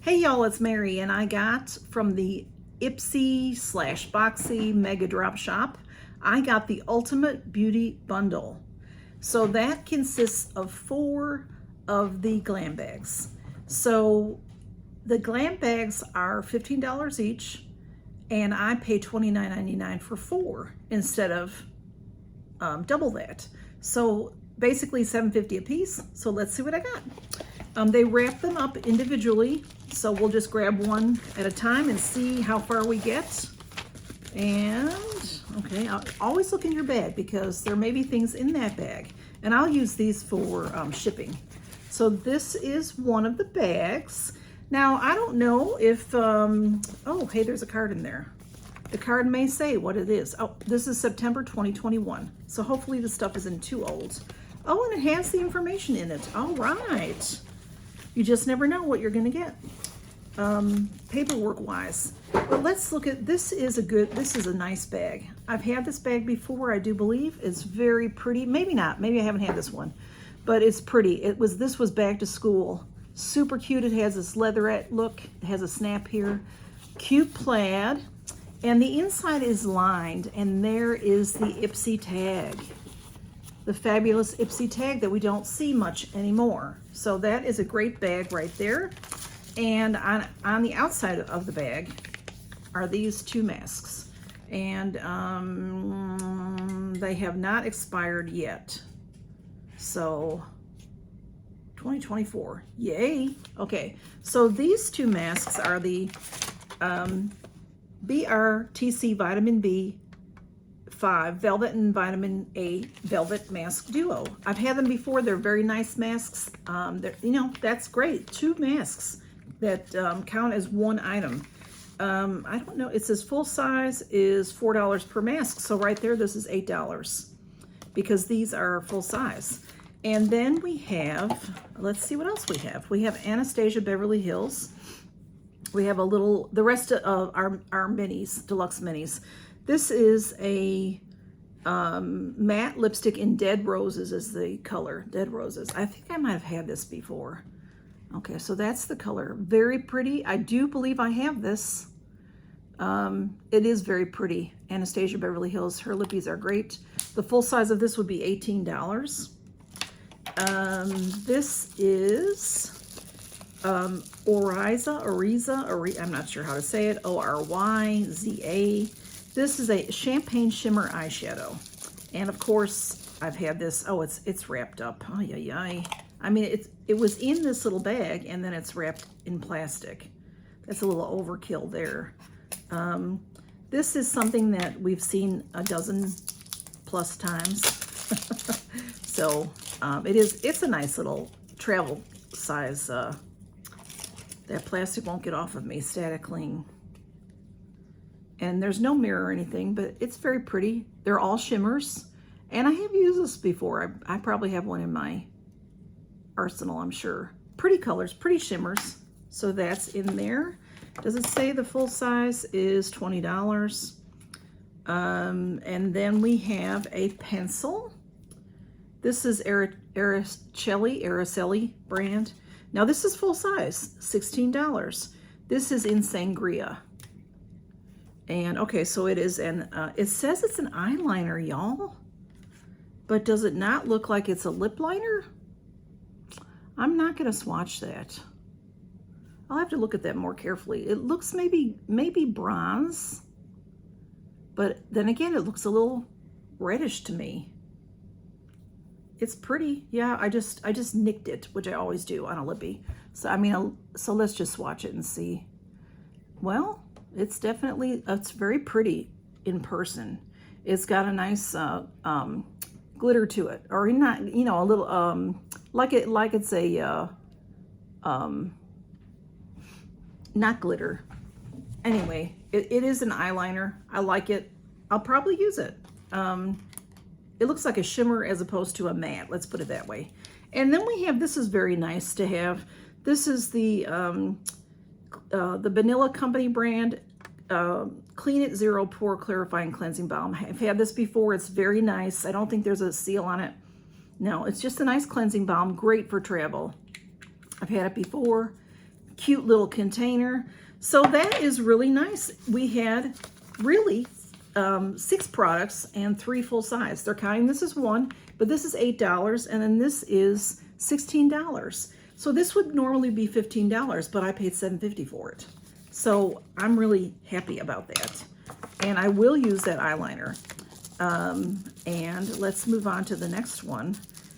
Hey y'all, it's Mary, and I got from the Ipsy / Boxy Mega Drop Shop, I got the Ultimate Beauty Bundle. So that consists of 4 of the glam bags. So the glam bags are $15 each, and I pay $29.99 for 4 instead of double that. So basically $7.50 a piece. So let's see what I got. They wrap them up individually, so we'll just grab one at a time and see how far we get. And okay, always look in your bag because there may be things in that bag, and I'll use these for shipping. So this is one of the bags. Now I don't know if oh hey, there's a card in there. The card may say what it is. Oh, this is September 2021, so hopefully the stuff isn't too old. Oh, and it has the information in it. All right. You just never know what you're gonna get, paperwork wise. But let's look at, this is a nice bag. I've had this bag before, I do believe. It's very pretty. Maybe not, maybe I haven't had this one, but it's pretty. This was back to school. Super cute. It has this leatherette look. It has a snap here. Cute plaid. And the inside is lined, and there is the Ipsy tag. The fabulous Ipsy tag that we don't see much anymore. So that is a great bag right there. And on the outside of the bag are these 2 masks. And they have not expired yet. So 2024, yay. Okay, so these 2 masks are the BRTC Vitamin B5 Velvet and Vitamin A Velvet Mask Duo. I've had them before. They're very nice masks. You know, that's great. 2 masks that count as 1 item. I don't know. It says full size is $4 per mask. So right there, this is $8 because these are full size. And then we have, let's see what else we have. We have Anastasia Beverly Hills. We have the rest of our minis, deluxe minis. This is a matte lipstick in Dead Roses is the color, Dead Roses. I think I might have had this before. Okay, so that's the color. Very pretty. I do believe I have this. It is very pretty. Anastasia Beverly Hills. Her lippies are great. The full size of this would be $18. This is Oriza, I'm not sure how to say it, Oryza. This is a champagne shimmer eyeshadow. And of course, I've had this. Oh, it's wrapped up. Oh, yeah. I mean, it was in this little bag, and then it's wrapped in plastic. That's a little overkill there. This is something that we've seen a dozen plus times. So it's a nice little travel size. That plastic won't get off of me. Static cling. And there's no mirror or anything, but it's very pretty. They're all shimmers. And I have used this before. I probably have one in my arsenal, I'm sure. Pretty colors, pretty shimmers. So that's in there. Does it say the full size is $20? And then we have a pencil. This is Araceli brand. Now this is full size, $16. This is in Sangria. And okay, so it is it says it's an eyeliner, y'all. But does it not look like it's a lip liner? I'm not gonna swatch that. I'll have to look at that more carefully. It looks maybe bronze, but then again, it looks a little reddish to me. It's pretty. Yeah, I just nicked it, which I always do on a lippy. So I mean, so let's just swatch it and see. Well, it's very pretty in person. It's got a nice glitter to it, or not, you know, a little like it's a not glitter. Anyway, it is an eyeliner. I like it. I'll probably use it. It looks like a shimmer as opposed to a matte. Let's put it that way. And then we have, this is very nice to have. This is the Vanilla Company brand Clean It Zero Pore Clarifying Cleansing Balm. I've had this before. It's very nice. I don't think there's a seal on it. No, it's just a nice cleansing balm. Great for travel. I've had it before. cute little container. So that is really nice. We had really 6 products and 3 full size. They're counting this as one, but this is $8, and then this is $16. So this would normally be $15, but I paid $7.50 for it. So I'm really happy about that. And I will use that eyeliner. And let's move on to the next one.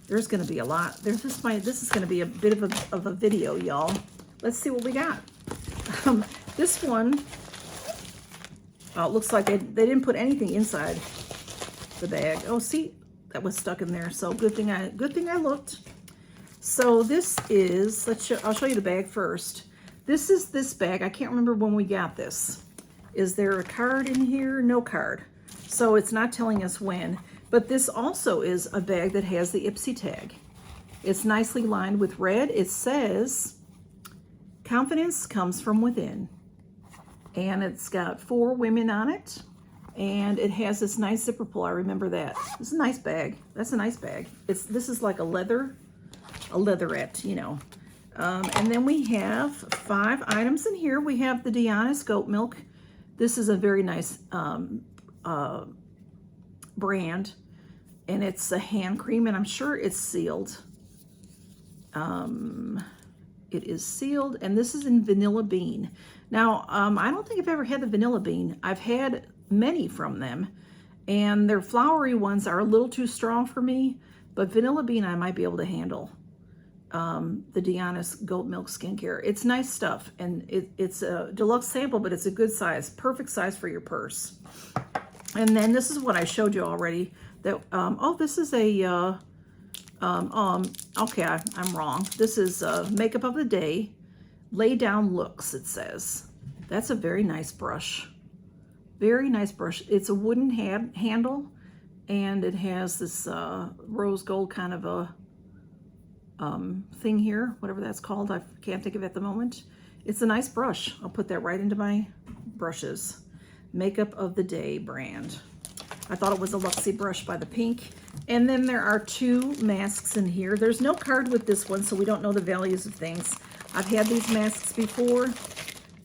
There's going to be a lot. This is going to be a bit of a video, y'all. Let's see what we got. This one looks like they didn't put anything inside the bag. Oh, see, that was stuck in there. So good thing I looked. So this is, I'll show you the bag first. This is this bag. I can't remember when we got this. Is there a card in here? No card. So it's not telling us when. But this also is a bag that has the Ipsy tag. It's nicely lined with red. It says, confidence comes from within. And it's got 4 women on it. And it has this nice zipper pull. I remember that. It's a nice bag. That's a nice bag. This is like a leatherette, you know. And then we have 5 items in here. We have the Deodorant goat milk. This is a very nice brand, and it's a hand cream, and I'm sure it's sealed. It is sealed, and this is in vanilla bean. Now, I don't think I've ever had the vanilla bean. I've had many from them, and their flowery ones are a little too strong for me, but vanilla bean I might be able to handle. The Deodorant goat milk skincare. It's nice stuff, and it's a deluxe sample, but it's a good size, perfect size for your purse. And then this is what I showed you already. That oh, this is a okay, I'm wrong. This is makeup of the day, lay down looks. It says that's a very nice brush, very nice brush. It's a wooden handle, and it has this rose gold kind of a thing here, whatever that's called. I can't think of it at the moment. It's a nice brush. I'll put that right into my brushes. Makeup of the Day brand. I thought it was a Luxie brush by the pink. And then there are 2 masks in here. There's no card with this one, so we don't know the values of things. I've had these masks before.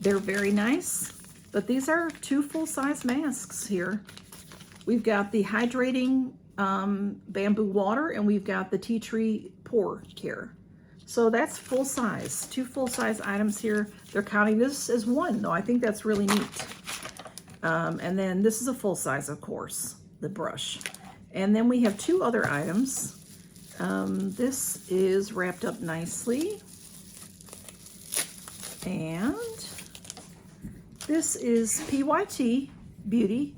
They're very nice, but these are 2 full-size masks here. We've got the hydrating bamboo water, and we've got the tea tree pore care. So that's full size, 2 full-size items here. They're counting this as 1, though. I think that's really neat. And then this is a full size, of course, the brush. And then we have 2 other items. This is wrapped up nicely. And this is PYT Beauty,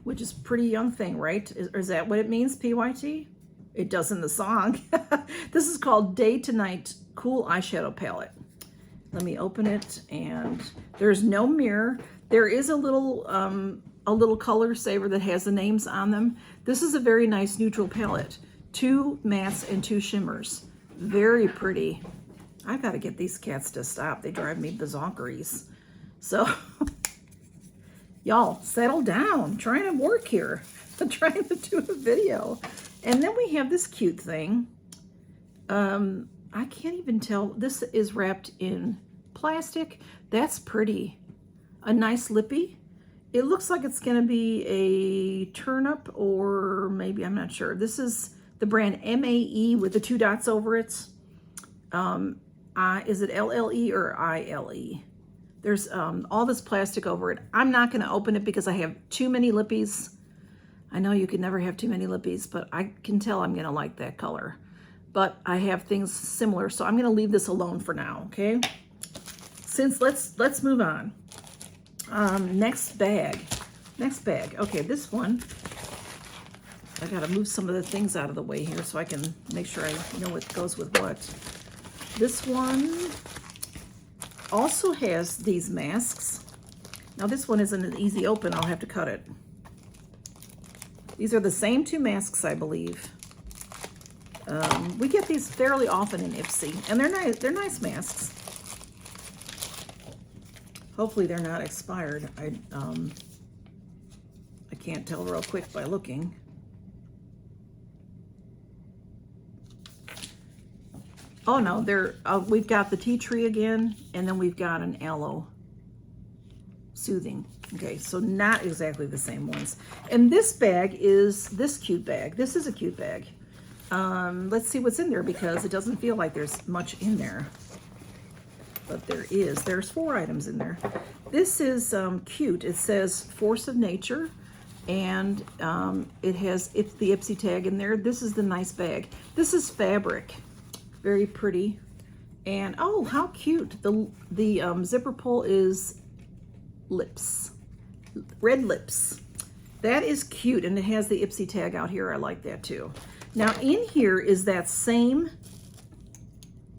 which is pretty young thing, right? Is that what it means, PYT? It does in the song. This is called Day to Night Cool Eyeshadow Palette. Let me open it, and there's no mirror. There is a little color saver that has the names on them. This is a very nice neutral palette. 2 mattes and 2 shimmers. Very pretty. I've got to get these cats to stop. They drive me bazonkeries. So, y'all, settle down. I'm trying to work here. I'm trying to do a video. And then we have this cute thing. I can't even tell. This is wrapped in plastic. That's pretty. A nice lippy. It looks like it's going to be a turnip, or maybe, I'm not sure. This is the brand MAE with the 2 dots over it. Is it LLE or ILE? There's all this plastic over it. I'm not going to open it because I have too many lippies. I know you can never have too many lippies, but I can tell I'm going to like that color. But I have things similar, so I'm going to leave this alone for now, okay? Let's move on. Next bag. Okay, this one, I got to move some of the things out of the way here so I can make sure I know what goes with what. This one also has these masks. Now this one isn't an easy open. I'll have to cut it. These are the same 2 masks, I believe. We get these fairly often in Ipsy, and they're nice. They're nice masks. Hopefully they're not expired. I can't tell real quick by looking. Oh no, we've got the tea tree again, and then we've got an aloe soothing. Okay, so not exactly the same ones. And this bag is this cute bag. This is a cute bag. Let's see what's in there, because it doesn't feel like there's much in there. But there is. There's 4 items in there. This is cute. It says Force of Nature, and it has the Ipsy tag in there. This is the nice bag. This is fabric. Very pretty. And oh, how cute. The zipper pull is lips. Red lips. That is cute, and it has the Ipsy tag out here. I like that too. Now in here is that same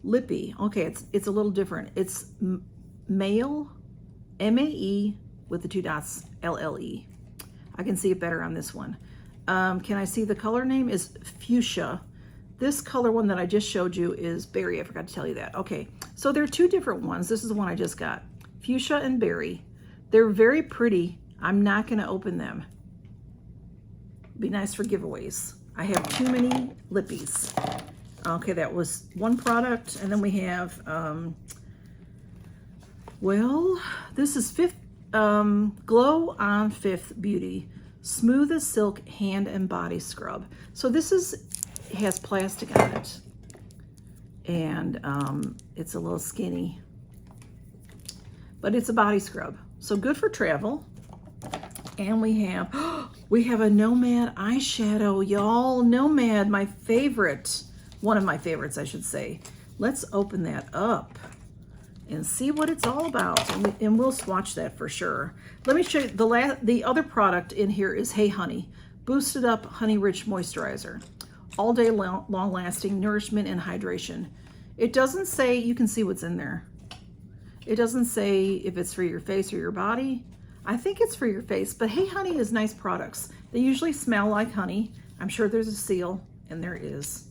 lippy. Okay, it's a little different. It's male, M-A-E with the 2 dots, L-L-E. I can see it better on this one. Can I see the color name is fuchsia. This color one that I just showed you is berry. I forgot to tell you that. Okay, so there are 2 different ones. This is the one I just got. Fuchsia and berry. They're very pretty. I'm not going to open them. Be nice for giveaways. I have too many lippies. Okay, that was one product. And then we have, well, this is Glow on Fifth Beauty Smooth as Silk Hand and Body Scrub. So this has plastic on it. And it's a little skinny. But it's a body scrub. So good for travel. And we have a Nomad eyeshadow, y'all. Nomad, my favorite. One of my favorites, I should say. Let's open that up and see what it's all about. And we'll swatch that for sure. Let me show you the other product in here is Hey Honey. Boosted Up Honey Rich Moisturizer. All day long lasting nourishment and hydration. It doesn't say, you can see what's in there. It doesn't say if it's for your face or your body. I think it's for your face, but Hey Honey is nice products. They usually smell like honey. I'm sure there's a seal, and there is.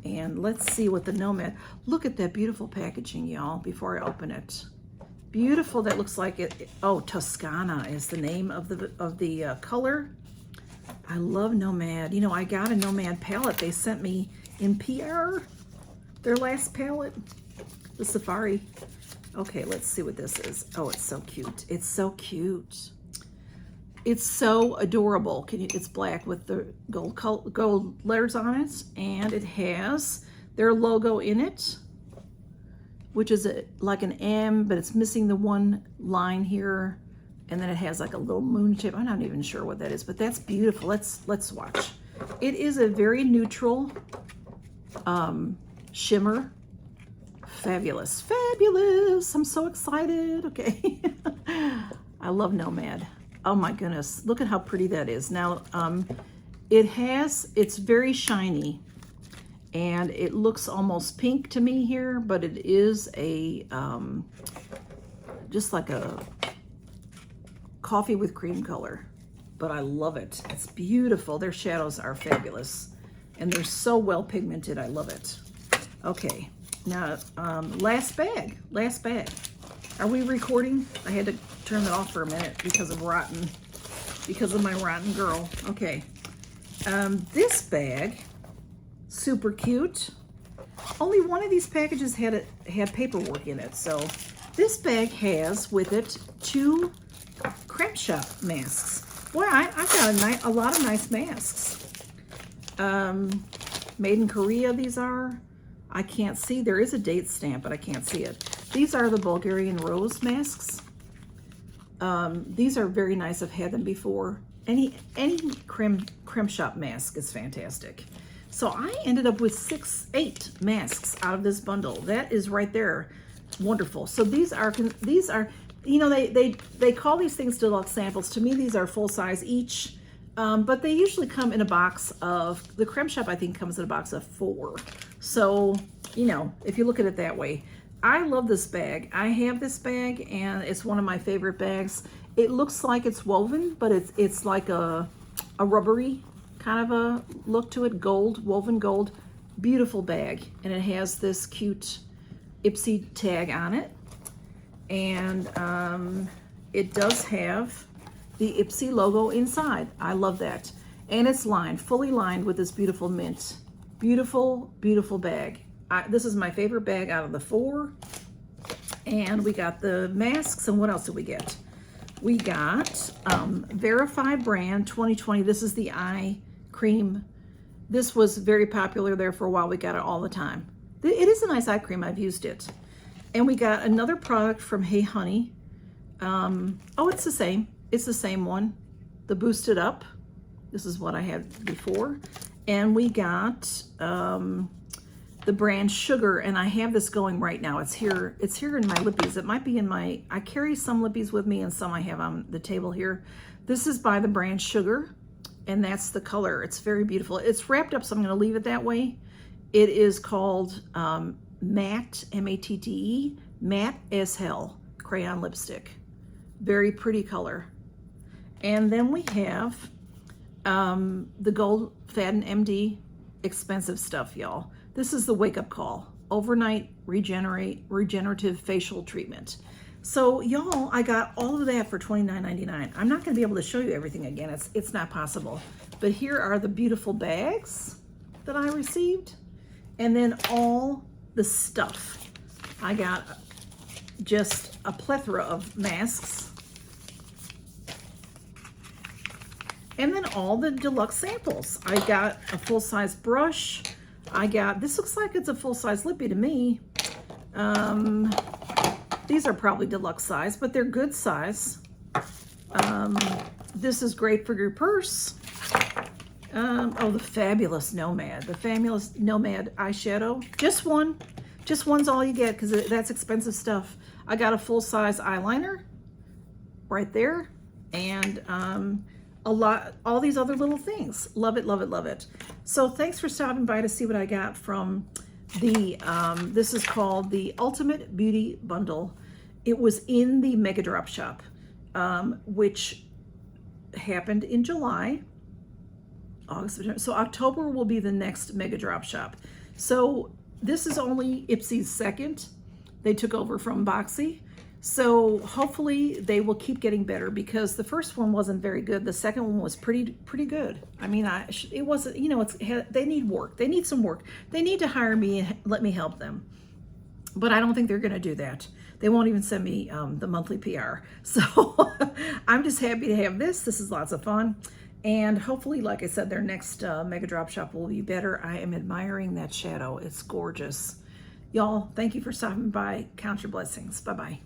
And let's see what the Nomad, look at that beautiful packaging, y'all, before I open it. Beautiful, that looks like it. Oh, Toscana is the name of the color. I love Nomad. You know, I got a Nomad palette they sent me in PR, their last palette, the Safari. Okay, let's see what this is. Oh, it's so cute. It's so cute. It's so adorable. It's black with the gold letters on it, and it has their logo in it, which is like an M, but it's missing the one line here, and then it has like a little moon shape. I'm not even sure what that is, but that's beautiful. Let's watch. It is a very neutral shimmer. Fabulous, fabulous. I'm so excited. Okay. I love Nomad. Oh my goodness. Look at how pretty that is. Now, it's very shiny, and it looks almost pink to me here, but it is a, just like a coffee with cream color, but I love it. It's beautiful. Their shadows are fabulous, and they're so well pigmented. I love it. Okay. Now, last bag. Are we recording? I had to turn it off for a minute because of my rotten girl. Okay. This bag, super cute. Only one of these packages had paperwork in it. So this bag has with it 2 Creme Shop masks. Boy, I got a lot of nice masks. Made in Korea, these are. I can't see. There is a date stamp, but I can't see it. These are the Bulgarian Rose masks. These are very nice. I've had them before. Any creme shop mask is fantastic. So I ended up with 8 masks out of this bundle. That is right there. Wonderful. So these are, you know, they call these things deluxe samples. To me, these are full size each. But they usually come in a box of, the Creme Shop I think comes in a box of 4. So, you know, if you look at it that way, I love this bag. I have this bag, and it's one of my favorite bags. It looks like it's woven, but it's like a rubbery kind of a look to it, gold, woven gold. Beautiful bag, and it has this cute Ipsy tag on it. And it does have the Ipsy logo inside. I love that. And it's lined, fully lined with this beautiful mint. Beautiful, beautiful bag. This is my favorite bag out of the 4. And we got the masks, and what else did we get? We got Verify brand 2020. This is the eye cream. This was very popular there for a while. We got it all the time. It is a nice eye cream. I've used it. And we got another product from Hey Honey. Oh, it's the same. It's the same one. The Boosted Up. This is what I had before. And we got the brand Sugar, and I have this going right now. It's here in my lippies. It might be in my, I carry some lippies with me and some I have on the table here. This is by the brand Sugar, and that's the color. It's very beautiful. It's wrapped up, so I'm going to leave it that way. It is called Matte, M-A-T-T-E, Matte as Hell crayon lipstick. Very pretty color. And then we have the Gold Fadden MD expensive stuff, y'all. This is the Wake Up Call Overnight Regenerative Facial Treatment. So y'all, I got all of that for $29.99. I'm not going to be able to show you everything again. It's not possible. But here are the beautiful bags that I received, and then all the stuff. I got just a plethora of masks, and then all the deluxe samples. I got a full-size brush. I got, this looks like it's a full-size lippy to me. These are probably deluxe size, but they're good size. This is great for your purse. Oh, the fabulous Nomad. The fabulous Nomad eyeshadow. Just one. Just one's all you get because that's expensive stuff. I got a full-size eyeliner right there. And all these other little things. Love it, love it, love it. So thanks for stopping by to see what I got from the, this is called the Ultimate Beauty Bundle. It was in the Mega Drop Shop, which happened in July, August, September. So October will be the next Mega Drop Shop. So this is only Ipsy's second. They took over from Boxy. So hopefully they will keep getting better, because the first one wasn't very good. The second one was pretty good. I mean, it wasn't, you know, they need work. They need some work. They need to hire me and let me help them. But I don't think they're going to do that. They won't even send me the monthly PR. So I'm just happy to have this. This is lots of fun. And hopefully, like I said, their next Mega Drop Shop will be better. I am admiring that shadow. It's gorgeous. Y'all, thank you for stopping by. Count your blessings. Bye-bye.